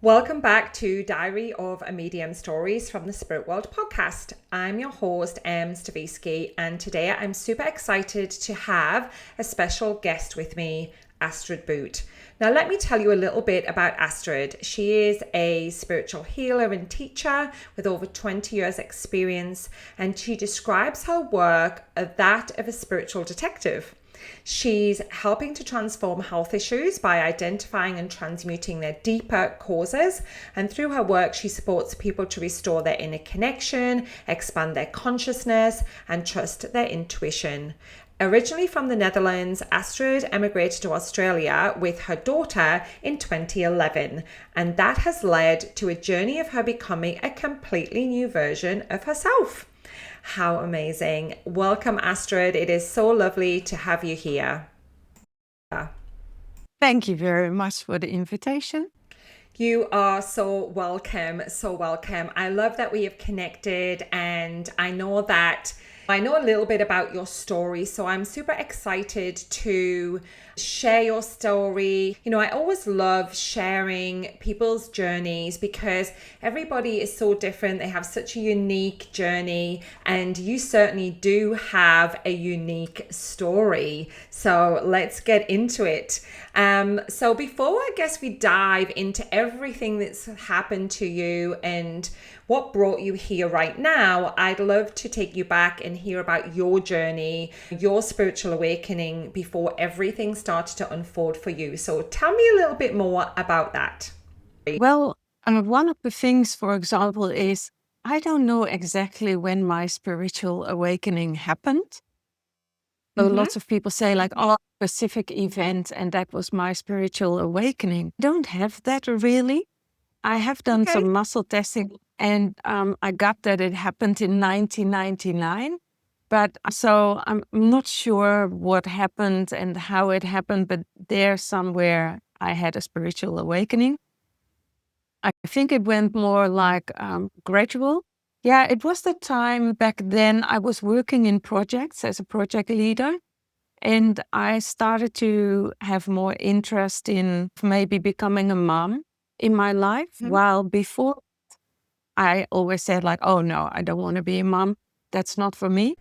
Welcome back to Diary of a Medium Stories from the Spirit World podcast. I'm your host, Em Stavisky, and today I'm super excited to have a special guest with me, Astrid Boot. Now, let me tell you a little bit about Astrid. She is a spiritual healer and teacher with over 20 years experience, and she describes her work as that of a spiritual detective. She's helping to transform health issues by identifying and transmuting their deeper causes. And through her work, she supports people to restore their inner connection, expand their consciousness, and trust their intuition. Originally from the Netherlands, Astrid emigrated to Australia with her daughter in 2011, and that has led to a journey of her becoming a completely new version of herself. How amazing. Welcome, Astrid. It is so lovely to have you here. Thank you very much for the invitation. You are so welcome. So welcome. I love that we have connected, and I know a little bit about your story, so I'm super excited to share your story. I always love sharing people's journeys because everybody is so different. They have such a unique journey, and you certainly do have a unique story. So let's get into it. So before I guess we dive into everything that's happened to you and what brought you here right now, I'd love to take you back and hear about your journey, your spiritual awakening before everything started to unfold for you. So tell me a little bit more about that. Well, one of the things, for example, is I don't know exactly when my spiritual awakening happened. So lots of people say specific event, and that was my spiritual awakening. I don't have that really. I have done some muscle testing, and I got that it happened in 1999. But so I'm not sure what happened and how it happened, but there somewhere I had a spiritual awakening. I think it went more like gradual. Yeah, it was the time back then I was working in projects as a project leader. And I started to have more interest in maybe becoming a mom in my life. While before, I always said oh no, I don't want to be a mom. That's not for me.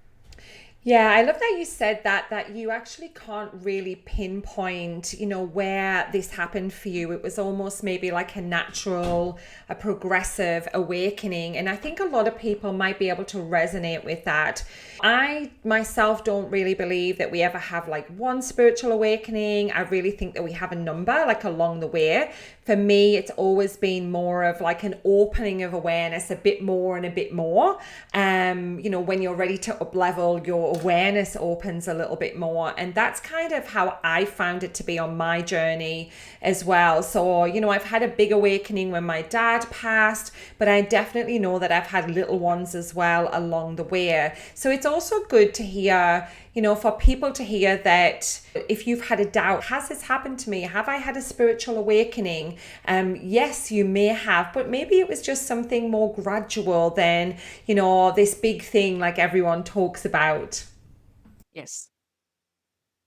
Yeah, I love that you said that you actually can't really pinpoint, where this happened for you. It was almost maybe like a progressive awakening. And I think a lot of people might be able to resonate with that. I myself don't really believe that we ever have one spiritual awakening. I really think that we have a number along the way. For me, it's always been more of an opening of awareness, a bit more and a bit more. When you're ready to up level, your awareness opens a little bit more. And that's kind of how I found it to be on my journey as well. So, I've had a big awakening when my dad passed, but I definitely know that I've had little ones as well along the way. So it's also good to hear, for people to hear that if you've had a doubt, has this happened to me? Have I had a spiritual awakening? Yes, you may have, but maybe it was just something more gradual than, this big thing like everyone talks about. Yes.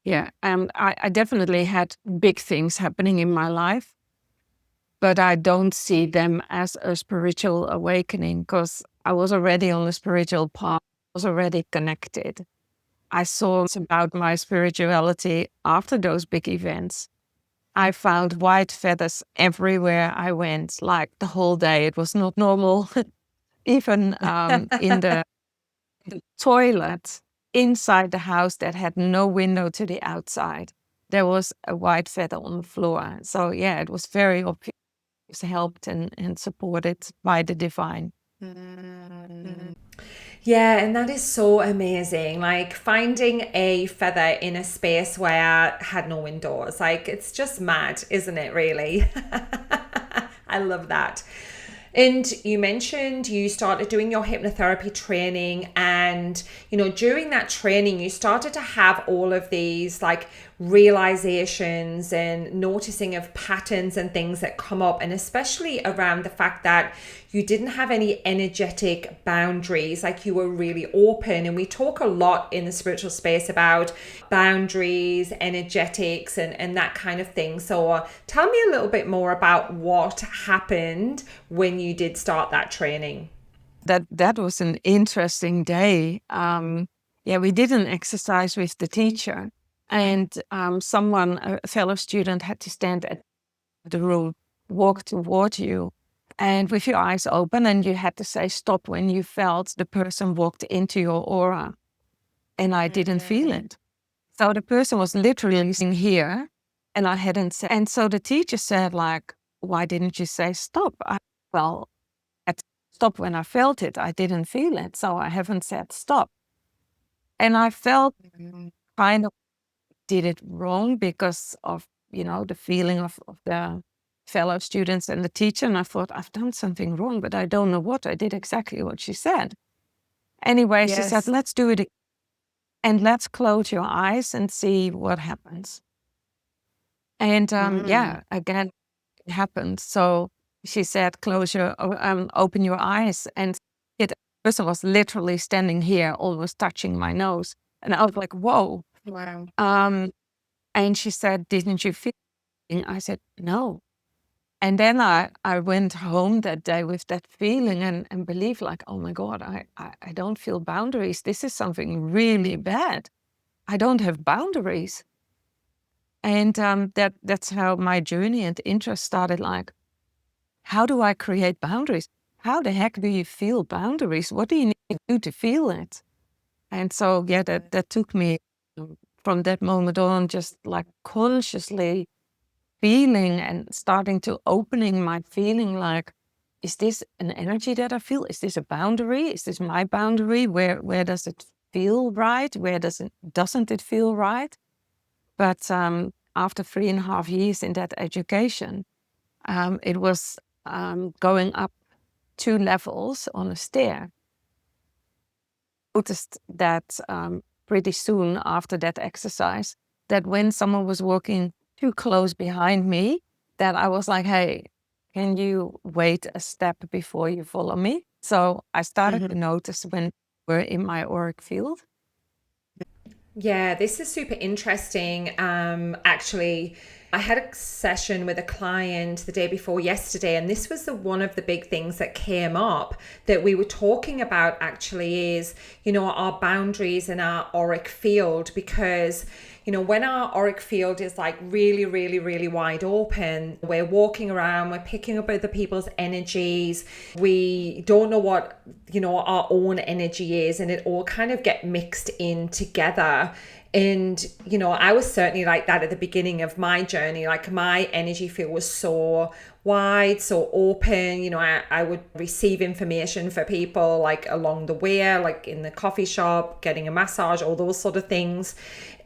Yeah. I definitely had big things happening in my life, but I don't see them as a spiritual awakening because I was already on a spiritual path, I was already connected. I saw about my spirituality after those big events. I found white feathers everywhere I went, like the whole day. It was not normal. Even in the toilet inside the house that had no window to the outside, there was a white feather on the floor. So yeah, it was very obvious, helped and supported by the divine. Yeah, and that is so amazing. Finding a feather in a space where had no windows. It's just mad, isn't it, really? I love that. And you mentioned you started doing your hypnotherapy training, and during that training you started to have all of these realizations and noticing of patterns and things that come up, and especially around the fact that you didn't have any energetic boundaries, like you were really open. And we talk a lot in the spiritual space about boundaries, energetics, and that kind of thing. So tell me a little bit more about what happened when you did start that training. That was an interesting day. We did an exercise with the teacher, and someone, a fellow student, had to stand at the room, walk toward you, and with your eyes open, and you had to say stop when you felt the person walked into your aura. And I didn't feel it. So the person was literally sitting here, and I hadn't said. And so the teacher said, like, why didn't you say stop? Well, at stop when I felt it. I didn't feel it, so I haven't said stop. And I felt kind of did it wrong because of, the feeling of the fellow students and the teacher. And I thought, I've done something wrong, but I don't know what. I did exactly what she said. Anyway, she said, let's do it again. And let's close your eyes and see what happens. And again, it happened. So she said, open your eyes. And the person was literally standing here, almost touching my nose. And I was like, whoa. Wow. And she said, didn't you feel it? I said, no. And then I went home that day with that feeling and believed, like, oh my God, I don't feel boundaries. This is something really bad. I don't have boundaries. And that's how my journey and interest started. Like, how do I create boundaries? How the heck do you feel boundaries? What do you need to do to feel it? And so, that took me from that moment on, just like consciously feeling and starting to opening my feeling, like, is this an energy that I feel? Is this a boundary? Is this my boundary? Where does it feel right? Where doesn't it feel right? But after 3.5 years in that education, it was going up 2 levels on a stair. Noticed that pretty soon after that exercise, that when someone was walking too close behind me, that I was like, hey, can you wait a step before you follow me? So I started to notice when we're in my auric field. Yeah, this is super interesting. Actually, I had a session with a client the day before yesterday, and this was one of the big things that came up that we were talking about actually is, our boundaries in our auric field, because when our auric field is like really, really, really wide open, we're walking around, we're picking up other people's energies. We don't know what, our own energy is, and it all kind of get mixed in together. And, I was certainly like that at the beginning of my journey. Like, my energy field was so wide, so open. I would receive information for people like along the way, like in the coffee shop, getting a massage, all those sort of things.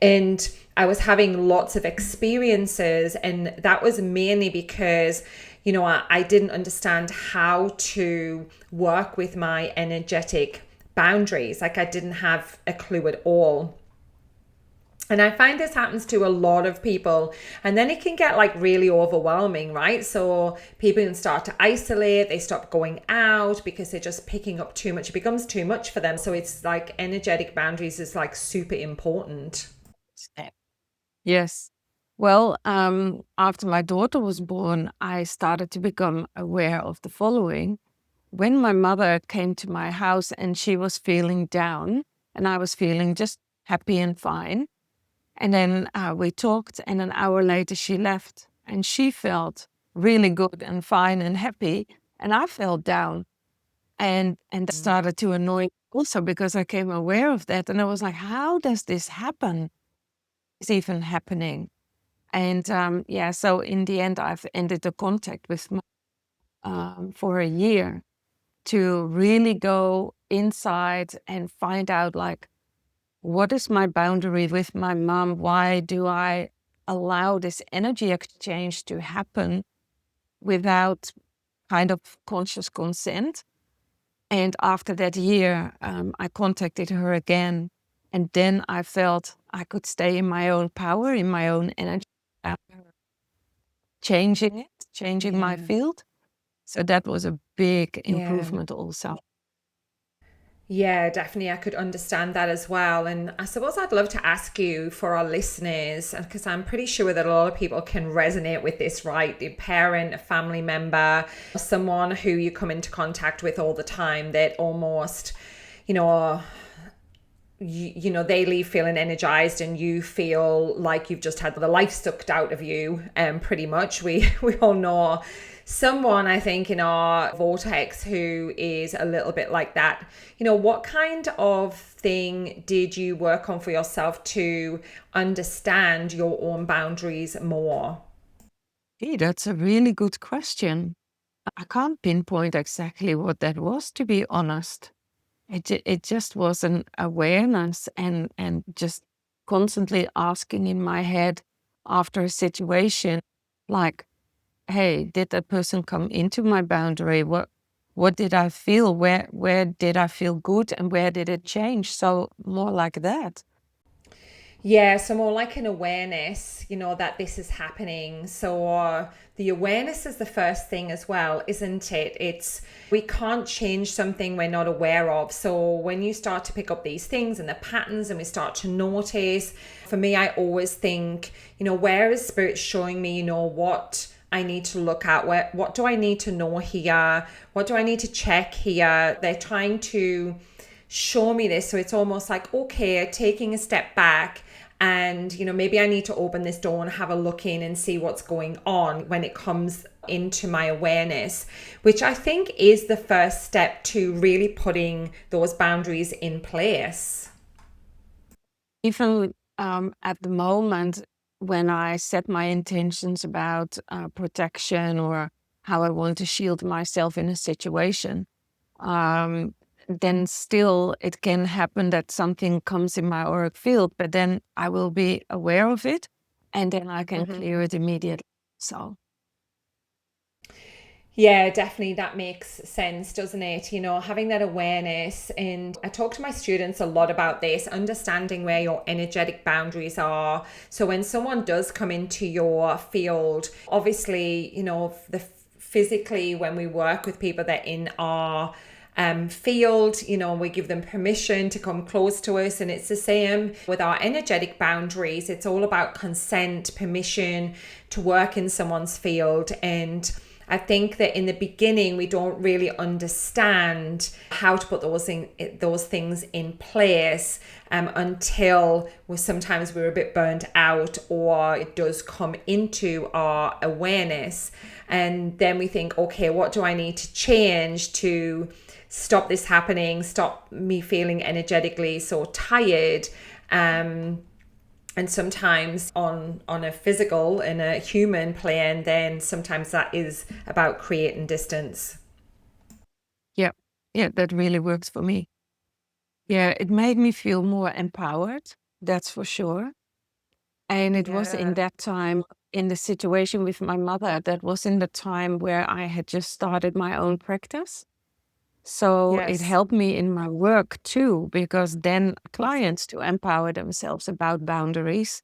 And I was having lots of experiences, and that was mainly because I didn't understand how to work with my energetic boundaries. Like, I didn't have a clue at all. And I find this happens to a lot of people, and then it can get like really overwhelming, right? So people can start to isolate, they stop going out because they're just picking up too much. It becomes too much for them. So it's like energetic boundaries is like super important. Yes. Well, after my daughter was born, I started to become aware of the following. When my mother came to my house and she was feeling down, and I was feeling just happy and fine. And then we talked, and an hour later she left, and she felt really good and fine and happy, and I felt down. And that started to annoy me also, because I came aware of that, and I was like, how does this happen? It's even happening. And so in the end, I've ended the contact with my for a year to really go inside and find out, like, what is my boundary with my mom? Why do I allow this energy exchange to happen without kind of conscious consent? And after that year, I contacted her again, And then I felt I could stay in my own power, in my own energy, changing my field. So that was a big Yeah. improvement also. Yeah, definitely. I could understand that as well. And I suppose I'd love to ask you for our listeners, because I'm pretty sure that a lot of people can resonate with this, right? A parent, a family member, someone who you come into contact with all the time that almost, you know, they leave feeling energized and you feel like you've just had the life sucked out of you. Pretty much we all know someone, I think, in our vortex who is a little bit like that. What kind of thing did you work on for yourself to understand your own boundaries more? Hey, that's a really good question. I can't pinpoint exactly what that was, to be honest. It just was an awareness and just constantly asking in my head after a situation, like, hey, did that person come into my boundary? What did I feel? Where did I feel good and where did it change? So more like that. Yeah, so more like an awareness, that this is happening. So the awareness is the first thing as well, isn't it? We can't change something we're not aware of. So when you start to pick up these things and the patterns and we start to notice, for me, I always think, where is spirit showing me, what I need to look at? What do I need to know here? What do I need to check here? They're trying to show me this. So it's almost like, okay, taking a step back and, maybe I need to open this door and have a look in and see what's going on when it comes into my awareness, which I think is the first step to really putting those boundaries in place. Even at the moment, when I set my intentions about protection or how I want to shield myself in a situation, then still it can happen that something comes in my auric field, but then I will be aware of it and then I can clear it immediately. So, Yeah, definitely. That makes sense, doesn't it? Having that awareness. And I talk to my students a lot about this, understanding where your energetic boundaries are. So when someone does come into your field, obviously, the physically, when we work with people that in our field, we give them permission to come close to us. And it's the same with our energetic boundaries. It's all about consent, permission to work in someone's field. And I think that in the beginning, we don't really understand how to put those things in place until sometimes we're a bit burned out or it does come into our awareness. And then we think, okay, what do I need to change to stop this happening, stop me feeling energetically so tired? And sometimes on a physical and a human plane, then sometimes that is about creating distance. yeah, yeah, that really works for me. Yeah, it made me feel more empowered, that's for sure. And it was in Yeah. that time, in the situation with my mother, that was in the time where I had just started my own practice. So it Yes. helped me in my work too, because then clients to empower themselves about boundaries.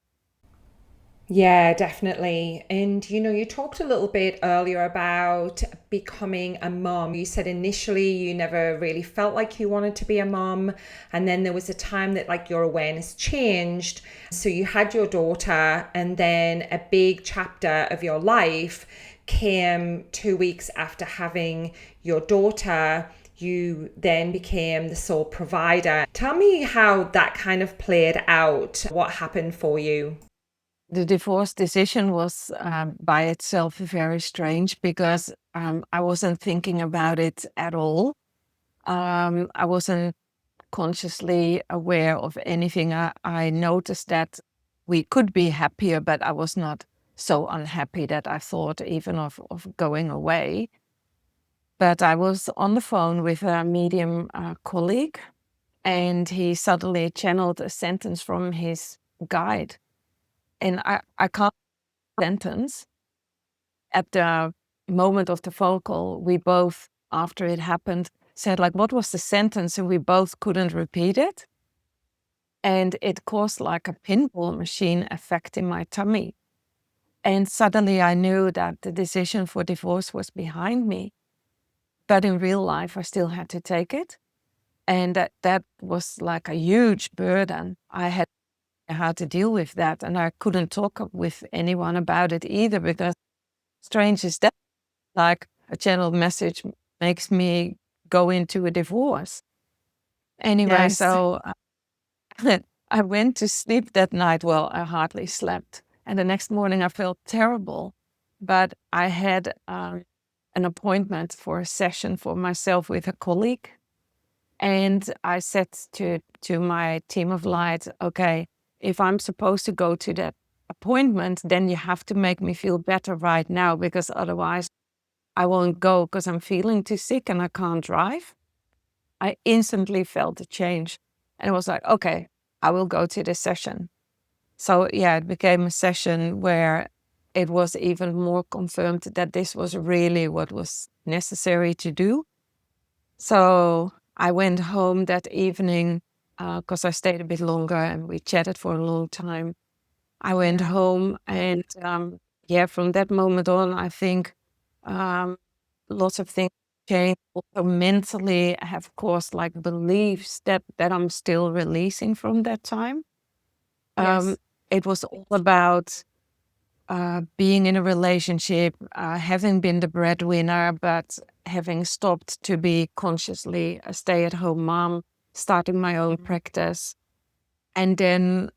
Yeah, definitely. And you talked a little bit earlier about becoming a mom. You said initially you never really felt like you wanted to be a mom. And then there was a time that like your awareness changed. So you had your daughter, and then a big chapter of your life came 2 weeks after having your daughter. You then became the sole provider. Tell me how that kind of played out. What happened for you? The divorce decision was by itself very strange because I wasn't thinking about it at all. I wasn't consciously aware of anything. I noticed that we could be happier, but I was not so unhappy that I thought even of going away. But I was on the phone with a medium colleague, and he suddenly channeled a sentence from his guide. And I can't sentence. At the moment of the phone call, we both, after it happened, said like, what was the sentence? And we both couldn't repeat it. and it caused like a pinball machine effect in my tummy. And suddenly I knew that the decision for divorce was behind me. But in real life, I still had to take it. And that was like a huge burden. I had how to deal with that. And I couldn't talk with anyone about it either, because strange is that, like, a channel message makes me go into a divorce. Anyway, Yes. so I went to sleep that night. Well, I hardly slept. And the next morning I felt terrible. But I had an appointment for a session for myself with a colleague. And I said to my team of light, okay, if I'm supposed to go to that appointment, then you have to make me feel better right now, because otherwise I won't go because I'm feeling too sick and I can't drive. I instantly felt a change. And it was like, okay, I will go to this session. So yeah, it became a session where it was even more confirmed that this was really what was necessary to do. So I went home that evening because I stayed a bit longer and we chatted for a long time. I went home and from that moment on, I think lots of things changed. Also mentally, I have, of course, like beliefs that I'm still releasing from that time. Yes. It was all about being in a relationship, having been the breadwinner, but having stopped to be consciously a stay-at-home mom, starting my own practice, and then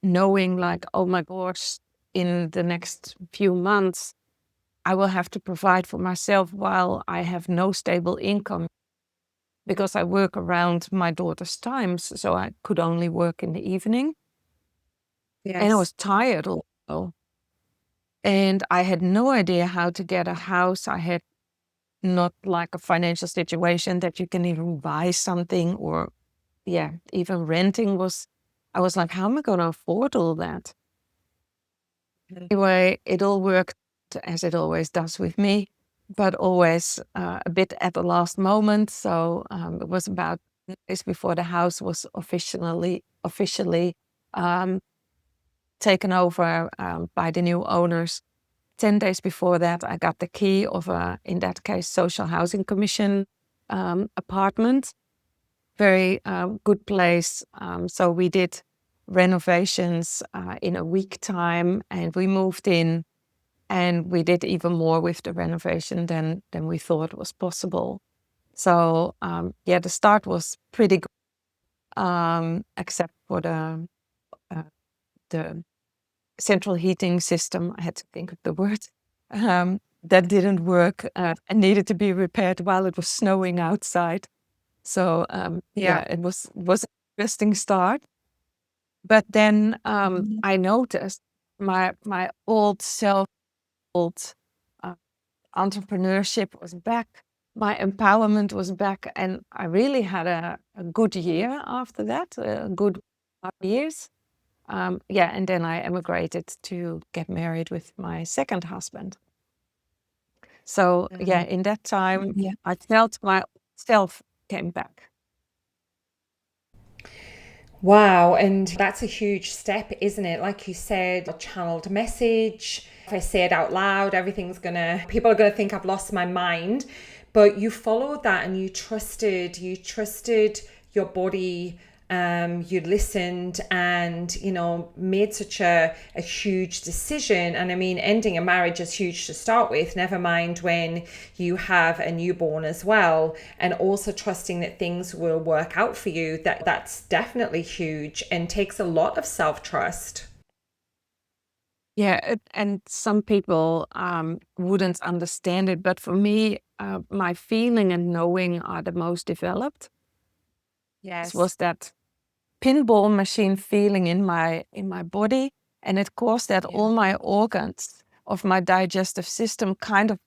knowing like, oh my gosh, in the next few months, I will have to provide for myself while I have no stable income, because I work around my daughter's times, so I could only work in the evening. And I Yes. was tired also. And I had no idea how to get a house. I had not like a financial situation that you can even buy something, or even renting was, I was like, how am I going to afford all that? Anyway, it all worked as it always does with me, but always a bit at the last moment. So it was about days before the house was officially um, taken over by the new owners. 10 days before that, I got the key of a, in that case, social housing commission apartment. Very good place. So we did renovations in a week time, and we moved in, and we did even more with the renovation than we thought was possible. So the start was pretty good, except for the central heating system. I had to think of the word. That didn't work and needed to be repaired while it was snowing outside. So it was an interesting start. But then I noticed my old self, old uh, entrepreneurship was back. My empowerment was back, and I really had a good year after that, a good 5 years. And then I emigrated to get married with my second husband. So in that time, I felt myself came back. Wow, and that's a huge step, isn't it? Like you said, a channeled message. If I say it out loud, people are gonna think I've lost my mind. But you followed that and you trusted your body, you listened and, made such a huge decision. And I mean, ending a marriage is huge to start with, never mind when you have a newborn as well. And also trusting that things will work out for you. That's definitely huge and takes a lot of self-trust. Yeah, and some people wouldn't understand it, but for me, my feeling and knowing are the most developed. This Yes. was that pinball machine feeling in my body, and it caused that all my organs of my digestive system kind of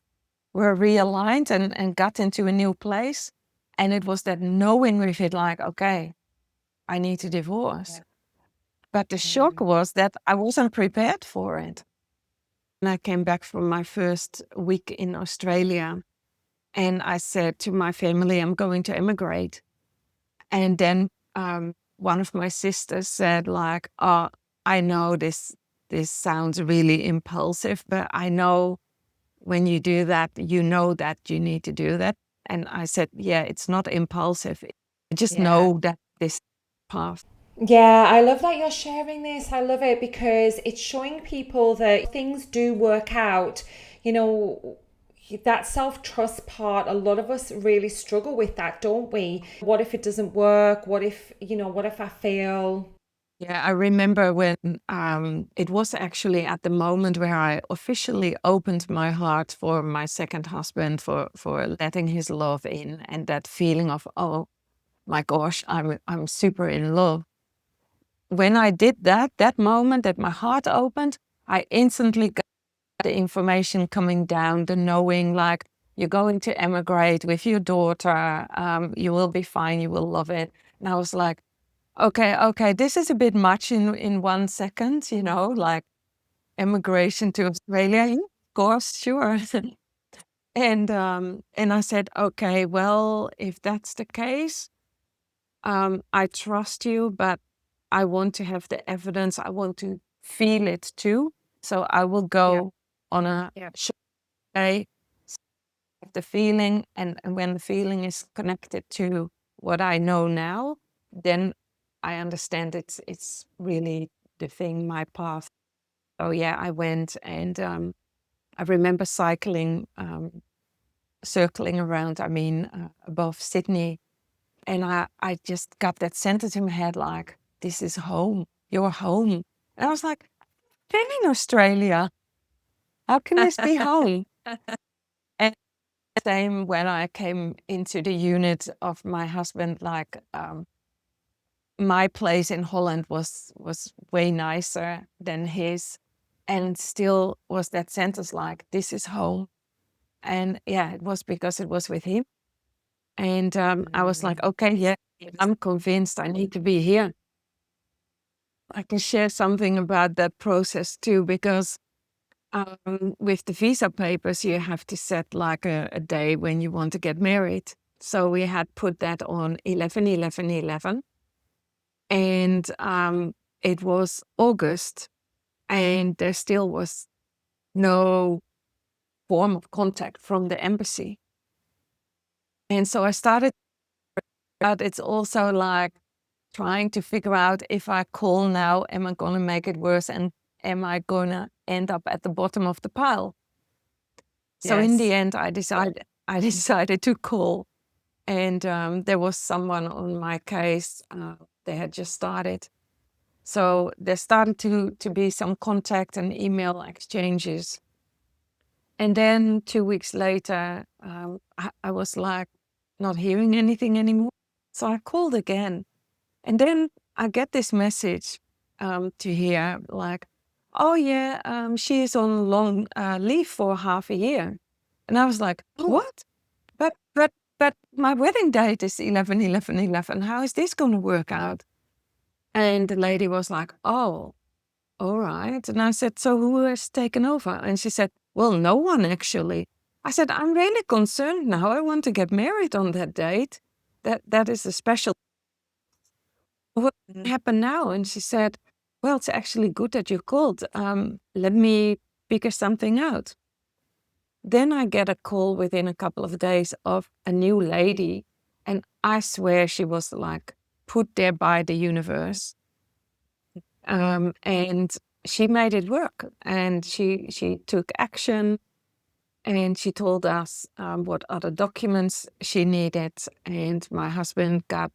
were realigned and got into a new place. And it was that knowing with it, like, okay, I need to divorce. But the shock was that I wasn't prepared for it. And I came back from my first week in Australia, and I said to my family, I'm going to immigrate. And then one of my sisters said like, "Oh, I know this sounds really impulsive, but I know when you do that, you know that you need to do that." And I said, "Yeah, it's not impulsive. I just Yeah. know that this path." Yeah, I love that you're sharing this. I love it because it's showing people that things do work out. You know, that self-trust part, a lot of us really struggle with that, don't we? What if it doesn't work? What if I fail? Yeah, I remember when it was actually at the moment where I officially opened my heart for my second husband, for letting his love in, and that feeling of, oh my gosh, I'm super in love. When I did that moment that my heart opened, I instantly got the information coming down, the knowing like you're going to emigrate with your daughter, you will be fine, you will love it. And I was like, okay, this is a bit much in 1 second, like emigration to Australia. Yeah, of course, sure. And I said, okay, well, if that's the case, I trust you, but I want to have the evidence. I want to feel it too. So I will Yeah. go on a short day, have the feeling, and when the feeling is connected to what I know now, then I understand it's really the thing, my path. So yeah, I went, and I remember cycling, circling around, above Sydney. And I just got that sentence in my head like, this is home, you're home. And I was like, been in Australia. How can this be home? And same when I came into the unit of my husband, like my place in Holland was way nicer than his. And still was that sentence like, this is home. And yeah, it was because it was with him. And I was like, okay, yeah, I'm convinced I need to be here. I can share something about that process too, because with the visa papers, you have to set like a day when you want to get married. So we had put that on 11/11/11. And it was August, and there still was no form of contact from the embassy. And so I started, but it's also like trying to figure out, if I call now, am I going to make it worse? And am I going to end up at the bottom of the pile? So in the Yes. end, I decided to call. And there was someone on my case. They had just started. So there started to be some contact and email exchanges. And then 2 weeks later, I was like not hearing anything anymore. So I called again. And then I get this message to hear like, oh yeah, she is on long leave for half a year. And I was like, what? But my wedding date is 11/11/11. How is this going to work out? And the lady was like, oh, all right. And I said, so who has taken over? And she said, well, no one actually. I said, I'm really concerned now. I want to get married on that date. That is a special. What happened now? And she said, well, it's actually good that you called. Let me figure something out. Then I get a call within a couple of days of a new lady. And I swear she was like put there by the universe. And she made it work. And she took action. And she told us what other documents she needed. And my husband got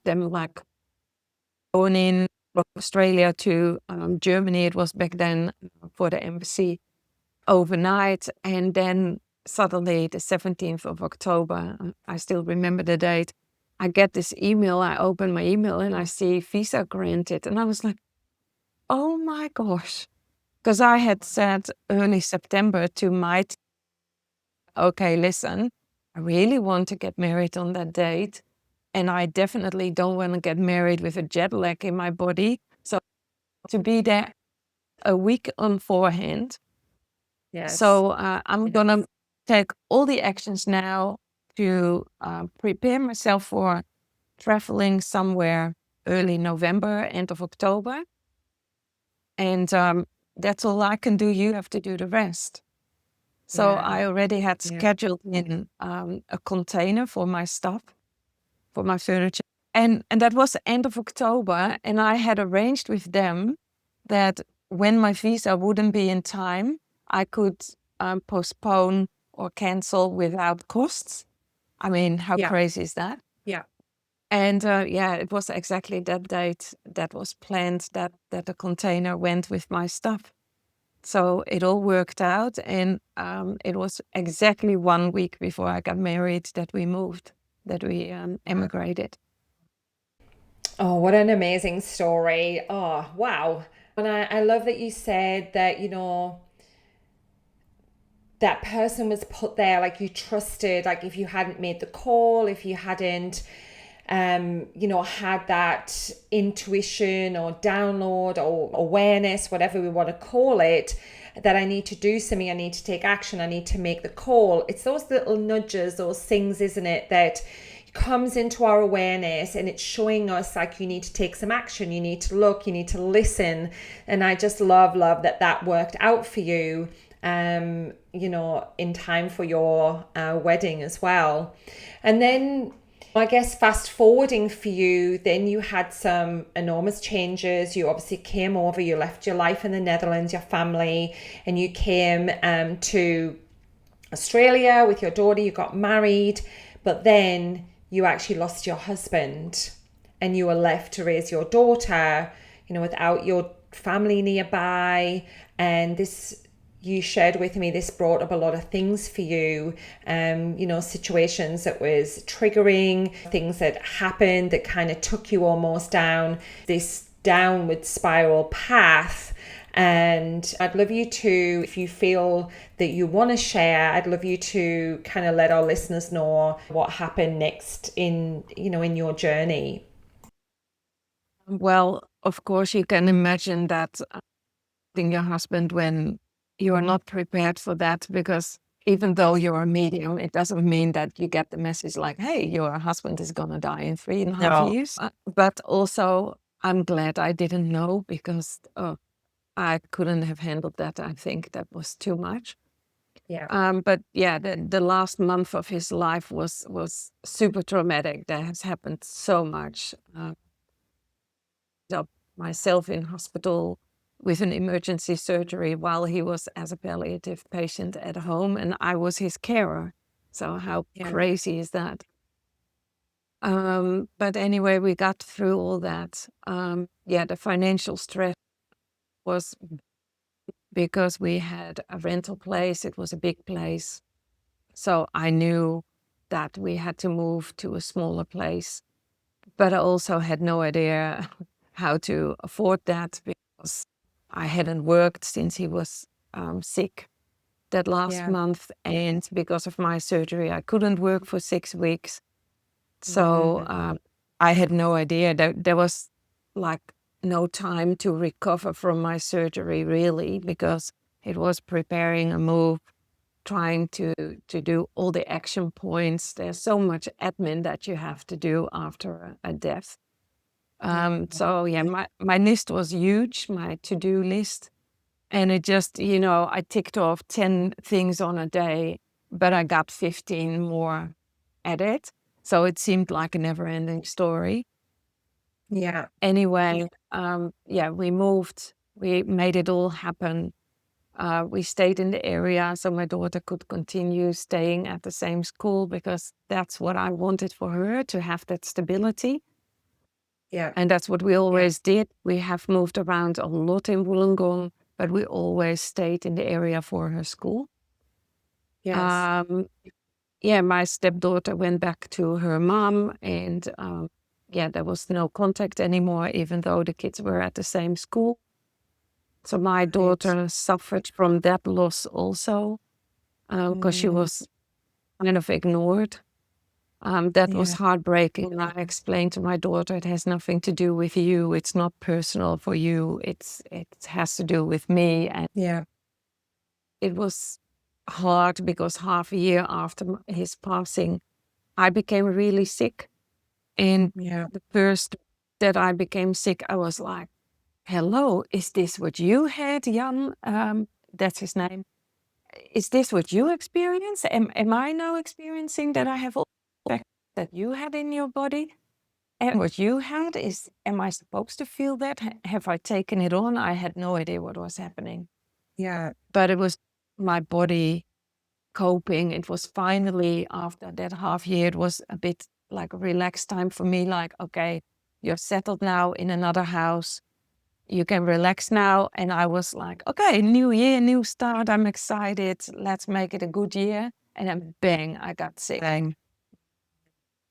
them like going in from Australia to Germany. It was back then for the embassy overnight. And then suddenly the 17th of October, I still remember the date, I get this email. I open my email and I see visa granted. And I was like, oh my gosh. Because I had said early September to my team, okay, listen, I really want to get married on that date. And I definitely don't want to get married with a jet lag in my body. So to be there a week on forehand. Yes. So I'm going to take all the actions now to prepare myself for traveling somewhere early November, end of October. And that's all I can do. You have to do the rest. So I already had scheduled in a container for my stuff, for my furniture. And that was the end of October. And I had arranged with them that when my visa wouldn't be in time, I could postpone or cancel without costs. I mean, how crazy is that? Yeah. And it was exactly that date that was planned that the container went with my stuff. So it all worked out, and it was exactly 1 week before I got married that we moved, that we emigrated. Oh, what an amazing story. Oh, wow. And I love that you said that, that person was put there, like you trusted, like if you hadn't made the call, if you hadn't, had that intuition or download or awareness, whatever we want to call it, that I need to do something, I need to take action, I need to make the call. It's those little nudges, those things, isn't it, that comes into our awareness, and it's showing us like you need to take some action, you need to look, you need to listen. And I just love that worked out for you, in time for your wedding as well. And then I guess fast forwarding for you, then you had some enormous changes. You obviously came over, you left your life in the Netherlands, your family, and you came to Australia with your daughter. You got married, but then you actually lost your husband and you were left to raise your daughter, without your family nearby. And this, you shared with me, this brought up a lot of things for you, situations that was triggering, things that happened that kind of took you almost down this downward spiral path. And I'd love you to, if you feel that you want to share, I'd love you to kind of let our listeners know what happened next in your journey. Well, of course, you can imagine that losing your husband when you are not prepared for that, because even though you're a medium, it doesn't mean that you get the message like, hey, your husband is going to die in 3.5 years. But also, I'm glad I didn't know, because I couldn't have handled that. I think that was too much. But the last month of his life was super traumatic. There has happened so much. Myself in hospital with an emergency surgery while he was as a palliative patient at home, and I was his carer. So how crazy is that? But anyway, we got through all that. The financial stress was because we had a rental place. It was a big place. So I knew that we had to move to a smaller place. But I also had no idea how to afford that, because I hadn't worked since he was sick that last month. And because of my surgery, I couldn't work for 6 weeks. So I had no idea. There was like no time to recover from my surgery, really, because it was preparing a move, trying to do all the action points. There's so much admin that you have to do after a death. My list was huge, my to-do list. And it just, I ticked off 10 things on a day, but I got 15 more at it. So it seemed like a never-ending story. Yeah. Anyway, we moved. We made it all happen. We stayed in the area so my daughter could continue staying at the same school, because that's what I wanted for her, to have that stability. Yeah. And that's what we always did. We have moved around a lot in Wollongong, but we always stayed in the area for her school. Yes. My stepdaughter went back to her mom, and there was no contact anymore, even though the kids were at the same school. So my daughter suffered from that loss also, because she was kind of ignored. That was heartbreaking. And I explained to my daughter, it has nothing to do with you. It's not personal for you. It has to do with me. And it was hard, because half a year after his passing, I became really sick. And Yeah. the first that I became sick, I was like, hello, is this what you had, Jan? That's his name. Is this what you experience? Am I now experiencing that I have all the effects that you had in your body? And what you had is, am I supposed to feel that? Have I taken it on? I had no idea what was happening. Yeah. But it was my body coping. It was finally, after that half year, it was a bit like a relaxed time for me. Like, okay, you're settled now in another house. You can relax now. And I was like, okay, new year, new start. I'm excited. Let's make it a good year. And then bang, I got sick. Bang.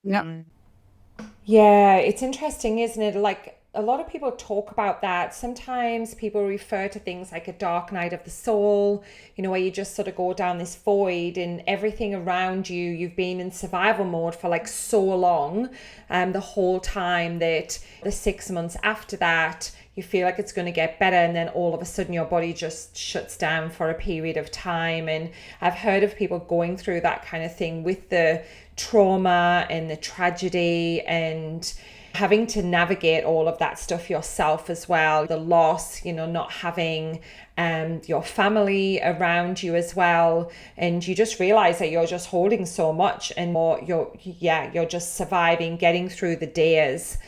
Yeah. Yeah, it's interesting, isn't it? Like a lot of people talk about that. Sometimes people refer to things like a dark night of the soul, where you just sort of go down this void and everything around you, you've been in survival mode for like so long, the whole time that the 6 months after that, you feel like it's going to get better, and then all of a sudden your body just shuts down for a period of time. And I've heard of people going through that kind of thing with the trauma and the tragedy and having to navigate all of that stuff yourself as well. The loss, not having your family around you as well, and you just realize that you're just holding so much, and you're just surviving, getting through the days.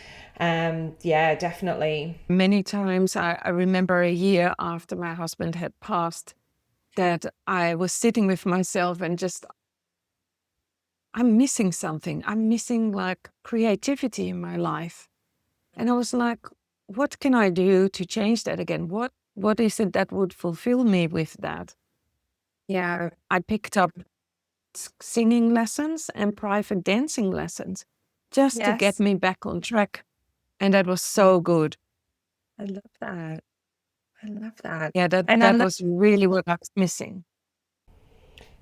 Yeah, definitely. Many times I remember a year after my husband had passed that I was sitting with myself and just, I'm missing something. I'm missing like creativity in my life. And I was like, what can I do to change that again? What is it that would fulfill me with that? Yeah, I picked up singing lessons and private dancing lessons just to get Yes, me back on track. And that was so good. I love that. I love that. Yeah, And that was really what I was missing.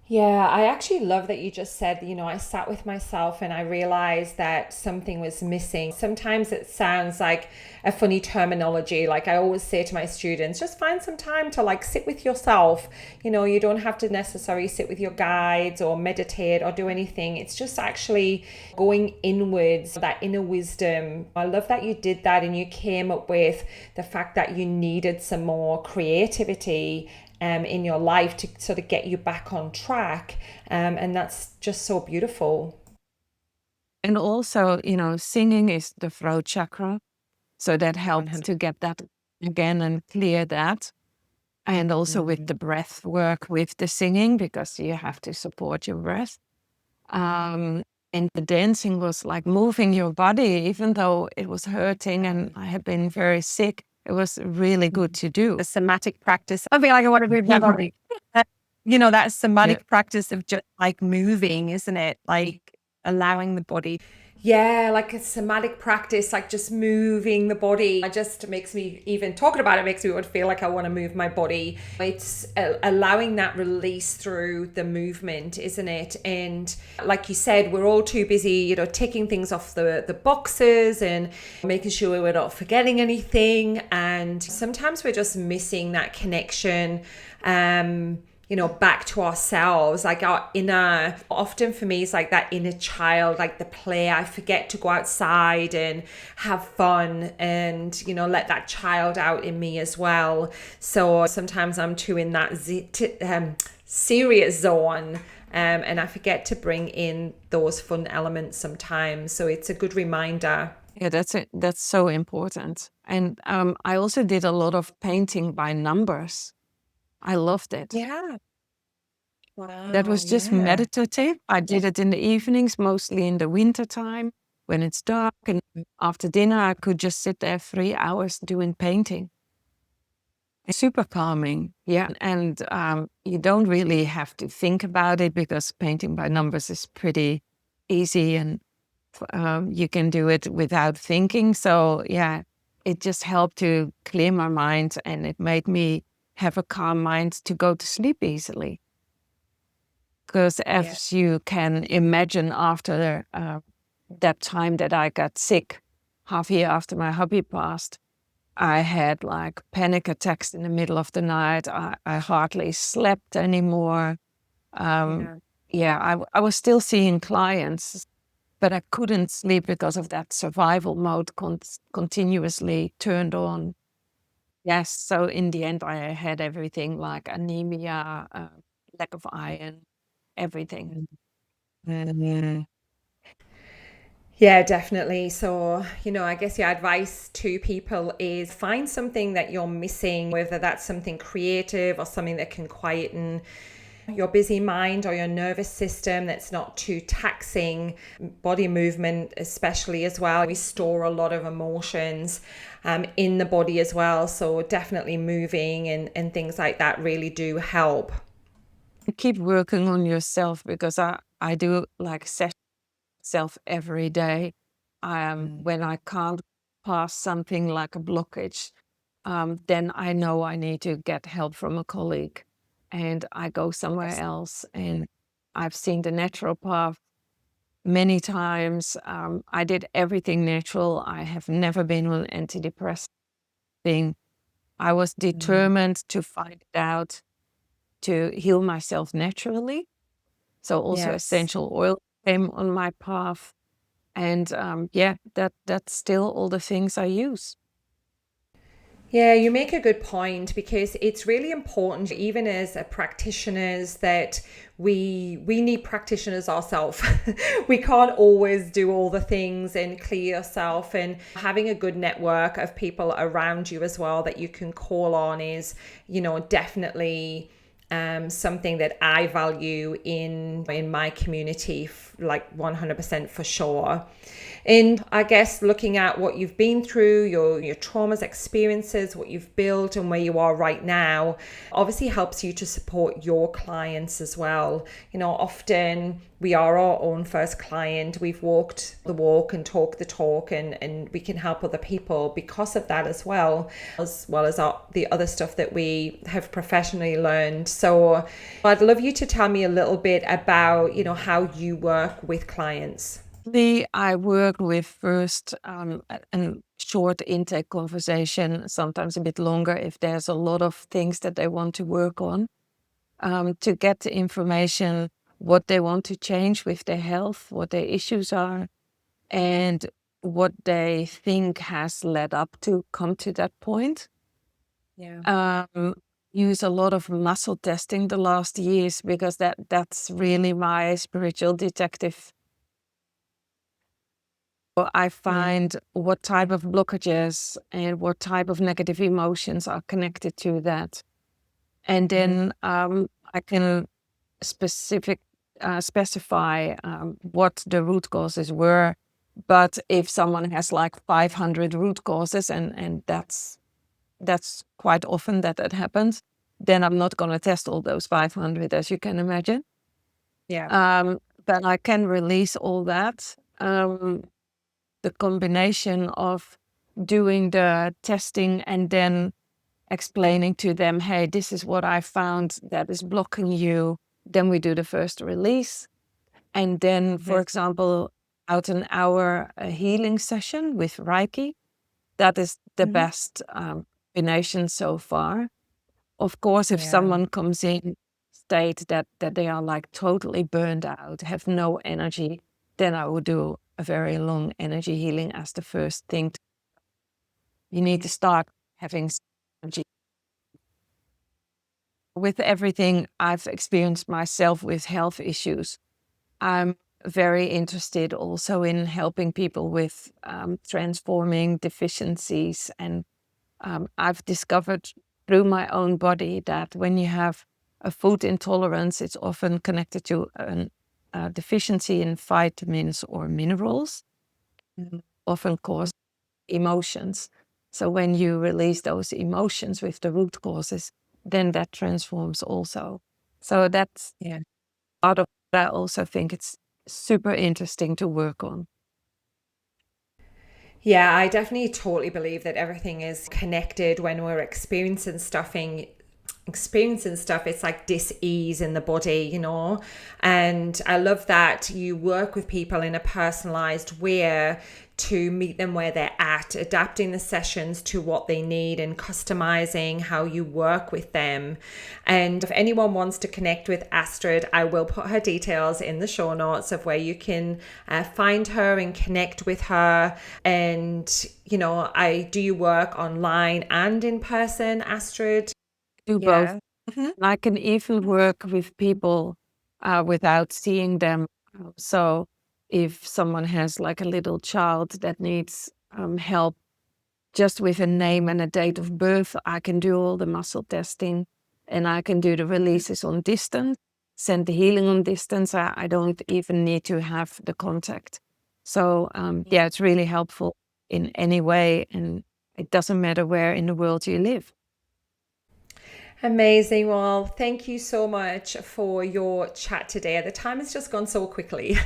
Yeah, I actually love that you just said, I sat with myself and I realized that something was missing. Sometimes it sounds like a funny terminology. Like I always say to my students, just find some time to like sit with yourself. You don't have to necessarily sit with your guides or meditate or do anything. It's just actually going inwards, that inner wisdom. I love that you did that and you came up with the fact that you needed some more creativity in your life to sort of get you back on track. And that's just so beautiful. And also, singing is the throat chakra. So that helps 100. to get that again and clear that. And also with Mm. the breath work with the singing, because you have to support your breath. And the dancing was like moving your body, even though it was hurting and I had been very sick. It was really good to do. The somatic practice. I feel like I want to move my body. That Yeah. somatic practice of just like moving, isn't it? Like allowing the body. Yeah, like a somatic practice, like just moving the body. It just makes me, even talking about it, makes me feel like I want to move my body. It's allowing that release through the movement, isn't it? And like you said, we're all too busy, ticking things off the boxes and making sure we're not forgetting anything. And sometimes we're just missing that connection. Back to ourselves, like our inner, often for me, it's like that inner child, like the play. I forget to go outside and have fun and, let that child out in me as well. So sometimes I'm too in that serious zone. And I forget to bring in those fun elements sometimes. So it's a good reminder. Yeah, that's it. That's so important. And I also did a lot of painting by numbers. I loved it. Yeah. Wow. That was just meditative. I did it in the evenings, mostly in the winter time when it's dark. And after dinner, I could just sit there 3 hours doing painting. It's super calming. Yeah. And you don't really have to think about it because painting by numbers is pretty easy and you can do it without thinking. So, yeah, it just helped to clear my mind and it made me have a calm mind to go to sleep easily. Because as you can imagine, after that time that I got sick, half a year after my hubby passed, I had like panic attacks in the middle of the night. I hardly slept anymore. I was still seeing clients, but I couldn't sleep because of that survival mode continuously turned on. Yes, so in the end, I had everything like anemia, lack of iron, everything. Mm. Yeah, definitely. So, I guess your advice to people is find something that you're missing, whether that's something creative or something that can quieten your busy mind or your nervous system that's not too taxing. Body movement, especially as well. We store a lot of emotions in the body as well. So, definitely moving and things like that really do help. Keep working on yourself, because I do like sessions myself every day. When I can't pass something like a blockage, then I know I need to get help from a colleague, and I go somewhere else. And I've seen the natural path many times. I did everything natural. I have never been on antidepressant thing. I was determined to find it out, to heal myself naturally. So also Yes. essential oil came on my path. And that's still all the things I use. Yeah, you make a good point, because it's really important, even as a practitioners, that we need practitioners ourselves. We can't always do all the things and clear yourself, and having a good network of people around you as well that you can call on is, definitely something that I value in my community, like 100% for sure. And I guess looking at what you've been through, your traumas, experiences, what you've built, and where you are right now, obviously helps you to support your clients as well. Often we are our own first client. We've walked the walk and talked the talk, and we can help other people because of that as well as the other stuff that we have professionally learned. So I'd love you to tell me a little bit about, how you work with clients. I work with first a short intake conversation, sometimes a bit longer if there's a lot of things that they want to work on, to get the information, what they want to change with their health, what their issues are, and what they think has led up to come to that point. Yeah. Use a lot of muscle testing the last years, because that's really my spiritual detective. I find what type of blockages and what type of negative emotions are connected to that. And then I can specify what the root causes were. But if someone has like 500 root causes, and that's quite often that happens, then I'm not going to test all those 500, as you can imagine. Yeah. But I can release all that. The combination of doing the testing and then explaining to them, hey, this is what I found that is blocking you. Then we do the first release. And then, for example, out an hour a healing session with Reiki. That is the best combination so far. Of course, if someone comes in state that they are like totally burned out, have no energy, then I would do a very long energy healing as the first thing. You need to start having some energy. With everything I've experienced myself with health issues, I'm very interested also in helping people with transforming deficiencies. And I've discovered through my own body that when you have a food intolerance, it's often connected to a deficiency in vitamins or minerals, often cause emotions. So when you release those emotions with the root causes, then that transforms also. So that's part of what I also think it's super interesting to work on. Yeah, I definitely totally believe that everything is connected. When we're experiencing stuff, it's like dis-ease in the body, and I love that you work with people in a personalized way to meet them where they're at, adapting the sessions to what they need and customizing how you work with them. And if anyone wants to connect with Astrid, I will put her details in the show notes of where you can find her and connect with her. And, do you work online and in person, Astrid? Do both. And I can even work with people without seeing them. So if someone has like a little child that needs help just with a name and a date of birth, I can do all the muscle testing and I can do the releases on distance, send the healing on distance. I don't even need to have the contact. So it's really helpful in any way, and it doesn't matter where in the world you live. Amazing. Well, thank you so much for your chat today. The time has just gone so quickly.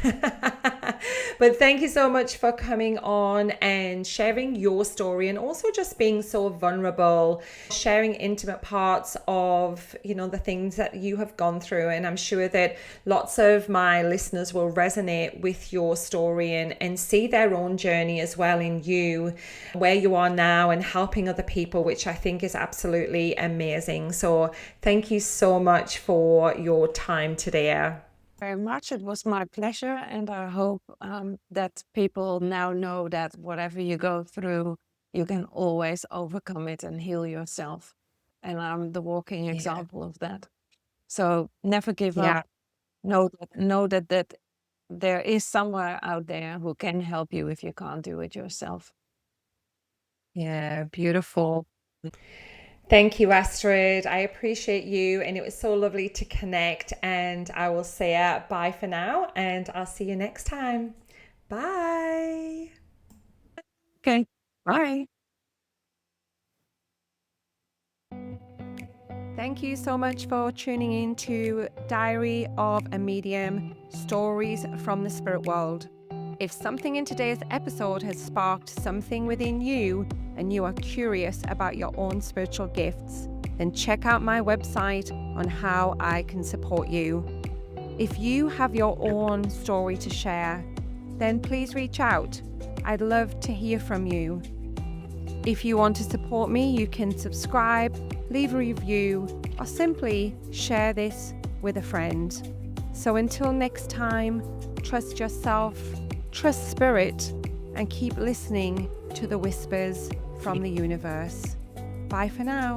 But thank you so much for coming on and sharing your story, and also just being so vulnerable, sharing intimate parts of, the things that you have gone through. And I'm sure that lots of my listeners will resonate with your story and see their own journey as well in you, where you are now, and helping other people, which I think is absolutely amazing. So thank you so much for your time today. Very much. It was my pleasure. And I hope that people now know that whatever you go through, you can always overcome it and heal yourself. And I'm the walking example of that. So never give up. Know that there is somewhere out there who can help you if you can't do it yourself. Yeah, beautiful. Thank you, Astrid. I appreciate you, and it was so lovely to connect. And I will say bye for now, and I'll see you next time. Bye. Okay, bye. Thank you so much for tuning in to Diary of a Medium, Stories from the Spirit World. If something in today's episode has sparked something within you and you are curious about your own spiritual gifts, then check out my website on how I can support you. If you have your own story to share, then please reach out. I'd love to hear from you. If you want to support me, you can subscribe, leave a review, or simply share this with a friend. So until next time, trust yourself, trust spirit, and keep listening to the whispers from the universe. Bye for now.